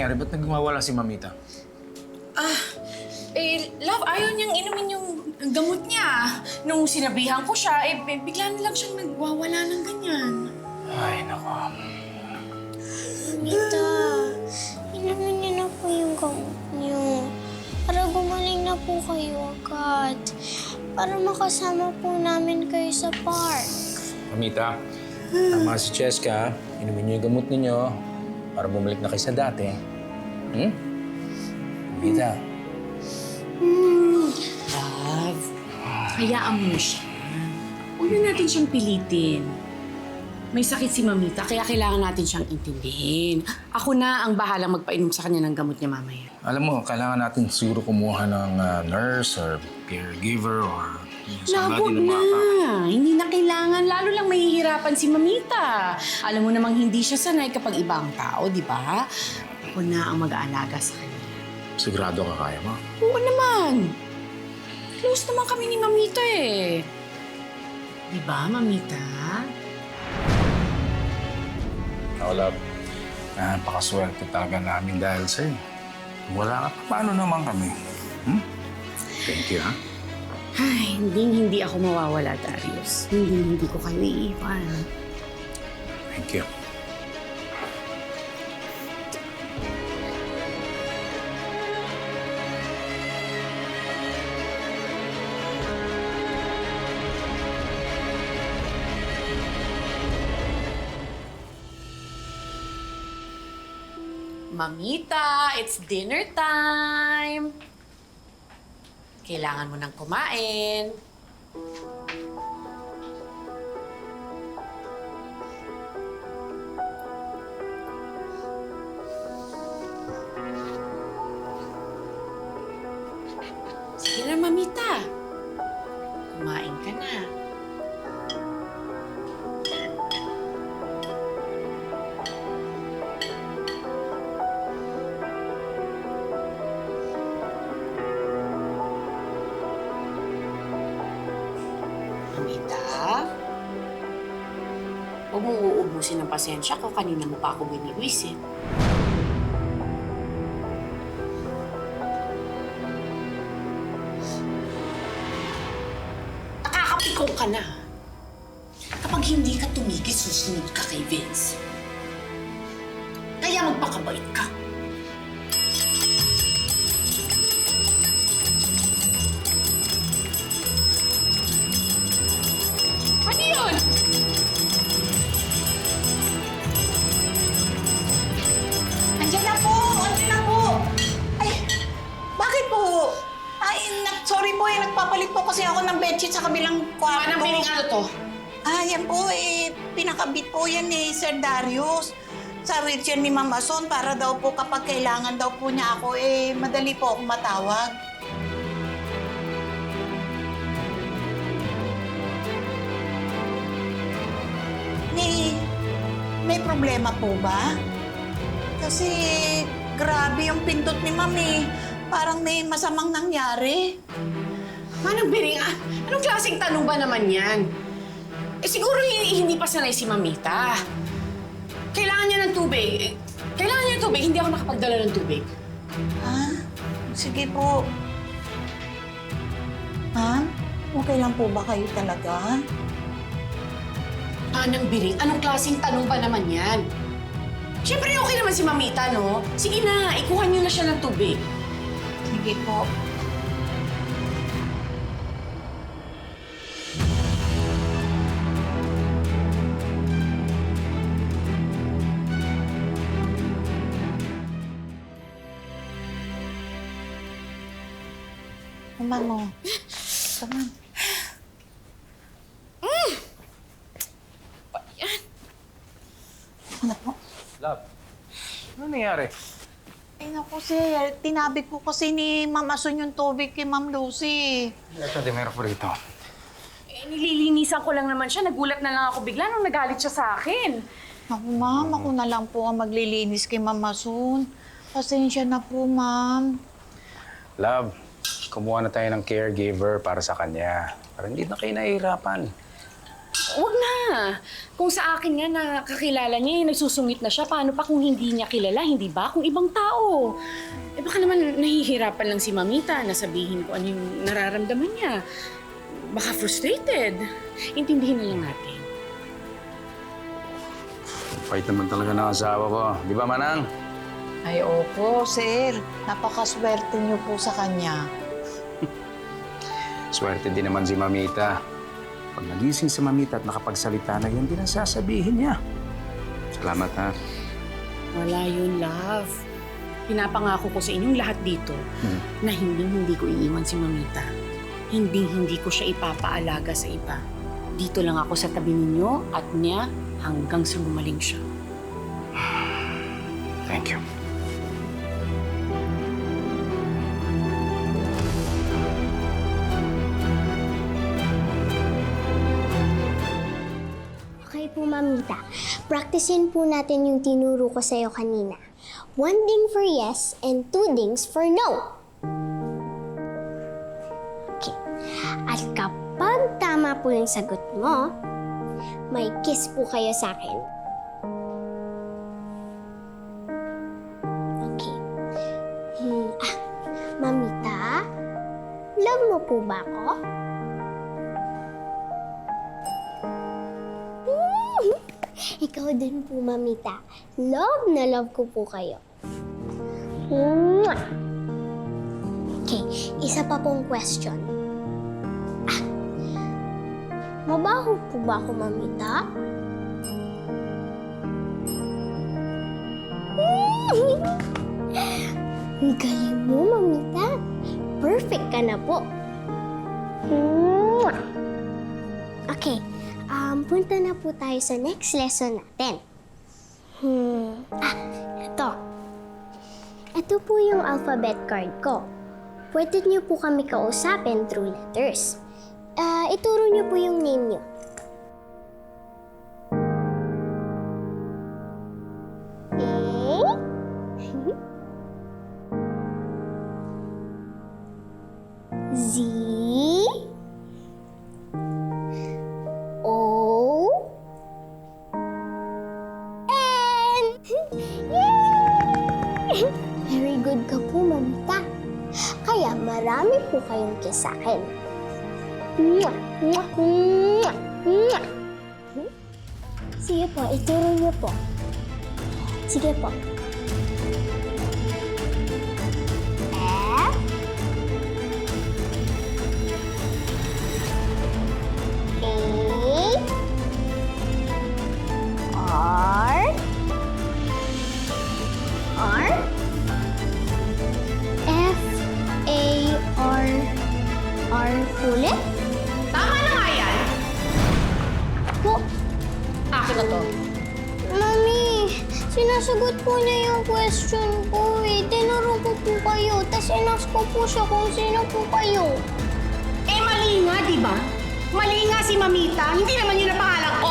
nangyari? Ba't nagmawala si Mamita? Love, ayaw niyang inumin yung gamot niya. Nung sinabihan ko siya, bigla na lang siyang nagwawala ng ganyan. Ay, naku. Mamita, inumin niyo na po yung gamot niyo. Para gumaling na po kayo agad. Para makasama po namin kayo sa park. Mamita, tama si Cheska. Inumin niyo yung gamot ninyo para bumalik na kayo sa dati. Mamita. Love, hayaan mo na siya. Huwag na natin siyang pilitin. May sakit si Mamita, kaya kailangan natin siyang intindihin. Ako na ang bahalang magpainom sa kanya ng gamot niya mamaya. Alam mo, kailangan natin siguro kumuha ng nurse or caregiver or Labo na! Hindi na kailangan. Lalo lang mahihirapan si Mamita. Alam mo namang hindi siya sanay kapag iba ang tao, di ba? Ako na ang mag-aalaga sa kanya. Sigurado ka kaya mo? Oo naman. Close naman kami ni Mamita eh. Di ba, Mamita? Love, napakaswerte talaga namin dahil sa'yo. Kung wala ka, paano naman kami? Thank you, ha? Ay, hindi ako mawawala, Darius. Hindi ko kayo iiwan. Thank you. Mamita, it's dinner time! Kailangan mo nang kumain. Sige na, Mamita. Kumain ka na. Mamita? Huwag mong uubusin ng pasensya ko. Kanina mo pa ako biniwisit. Nakakapikong ka na. Kapag hindi ka tumigil, susunod ka kay Vince. Kaya magpakabait ka. Ano yun? Andiyan na po! Andiyan na po! Ay, bakit po? Ay, sorry po eh. Nagpapalit po kasi ako ng bedsheet sa kabilang kwarto. Anong biling ano to? Yan po eh. Pinakabit po yan ni Sir Darius. Sa wheelchair ni Mama Son para daw po kapag kailangan daw po niya ako madali po ako matawag. May problema po ba? Kasi grabe yung pindot ni Mami. Parang may masamang nangyari. Manang Biring, anong klaseng tanong ba naman yan? Siguro hindi pa sanay si Mamita. Kailangan niya ng tubig. Kailangan niya ng tubig. Hindi ako nakapagdala ng tubig. Sige po. Ma'am, okay lang po ba kayo talaga? Manang Biring, anong klaseng tanong ba naman yan? Siyempre okay naman si Mamita, no? Sige na, ikuha niyo na siya ng tubig. Sige po. Kuman mo. Kuman. Yan. Ano po? Love, ano nangyari? Ay naku sir, tinabig po kasi ni Ma'am Asun yung tubig kay Ma'am Lucy. Ito, di meron ko rito. Nililinisan ko lang naman siya. Nagulat na lang ako bigla nung nagalit siya sa akin. Naku ma'am, ako na lang po ang maglilinis kay Ma'am Asun. Pasensya na po ma'am. Love, kumuha na tayo ng caregiver para sa kanya. Para hindi na kayo nahihirapan. Huwag na. Kung sa akin nga nakakilala niya, nagsusungit na siya, paano pa kung hindi niya kilala, hindi ba? Kung ibang tao. Eh baka naman nahihirapan lang si Mamita na sabihin ko ano yung nararamdaman niya. Baka frustrated. Intindihin na lang natin. Pait naman talaga ng asawa ko. Di ba, Manang? Ay, opo, sir. Napakaswerte niyo po sa kanya. Swerte din naman si Mamita. Pag nagising si Mamita at nakapagsalita na, yan din ang sasabihin niya. Salamat, ha? Wala yun, love. Pinapangako ko sa inyong lahat dito na hindi ko iiwan si Mamita. Hindi ko siya ipapaalaga sa iba. Dito lang ako sa tabi ninyo at niya hanggang sa gumaling siya. Thank you. Okay po, Mamita. Practicein po natin yung tinuro ko sa'yo kanina. 1 ding for yes and 2 dings for no. Okay. At kapag tama po yung sagot mo, may kiss po kayo sa akin. Okay. Mamita, love mo po ba ako? Ikaw din po, Mamita. Love na love ko po kayo. Mwah! Okay, isa pa pong question. Mabaho po ba ako, Mamita? Ang galing mo, Mamita. Perfect ka na po. Mwah! Okay, punta na po tayo sa next lesson natin. Ito. Ito po yung alphabet card ko. Pwede niyo po kami kausapin through letters. Ituro niyo po yung name niyo. A. Z. O. N. Yay! Very good ka po, Mamita. Kaya marami po kayong kiss sa akin. Mwah! Mwah! Mwah! Mwah! Sige po, ituro niyo po. Sige po. F. A. R. R. F. A. R. R ulit? Tama na nga yan! Po. Akin na to. Mami, sinasagot po niya yung question ko eh. Tinuro ko po kayo, tas inask ko po siya kung sino po kayo. Eh, mali nga, di ba? Mali nga si Mamita. Hindi naman yun ang pangalan ko.